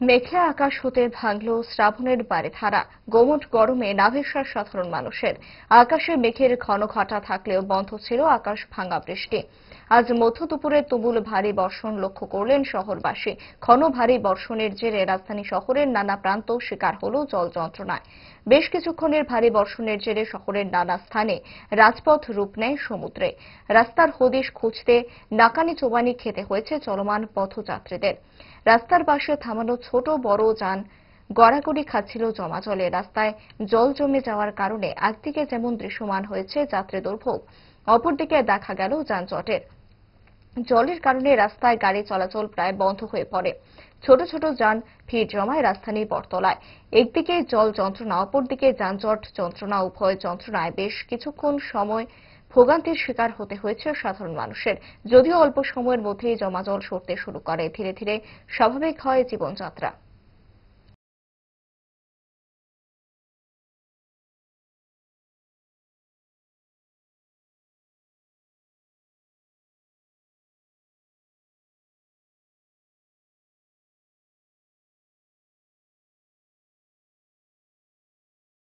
মেঘলা আকাশ হতে ভাঙল শ্রাবণের বারিধারা। গুমোট গরমে নাভিশ্বাস সাধারণ মানুষের। আকাশে মেঘের ঘন ঘটা থাকলেও বন্ধ ছিল আকাশ ভাঙা বৃষ্টি। আজ মধ্য দুপুরে তুমুল ভারী বর্ষণ লক্ষ্য করলেন শহরবাসী। ঘন ভারী বর্ষণের জেরে রাজধানী শহরের নানা প্রান্ত শিকার হল জল যন্ত্রণায়। বেশ কিছুক্ষণের ভারী বর্ষণের জেরে শহরের নানা স্থানে রাজপথ রূপ নেয় সমুদ্রে। রাস্তার হদিশ খুঁজতে নাকানি চোবানি খেতে হয়েছে চলমান পথযাত্রীদের। রাস্তার পাশে থামানো ছোট বড় যান গড়াগড়ি খাচ্ছিল জমা জলে। রাস্তায় জল জমে যাওয়ার কারণে একদিকে যেমন দৃশ্যমান হয়েছে যাত্রী দুর্ভোগ, অপরদিকে দেখা গেল যানজটের। জলের কারণে রাস্তায় গাড়ি চলাচল প্রায় বন্ধ হয়ে পড়ে। ছোট ছোট যান ভিড় জমায় রাজধানীর বটতলায়। একদিকে জল যন্ত্রণা, অপরদিকে যানজট যন্ত্রণা। উভয় যন্ত্রণায় বেশ কিছুক্ষণ সময় ভোগান্তির শিকার হতে হয়েছে সাধারণ মানুষের। যদিও অল্প সময়ের মধ্যেই জমা জল সরতে শুরু করে, ধীরে ধীরে স্বাভাবিক হয় জীবনযাত্রা।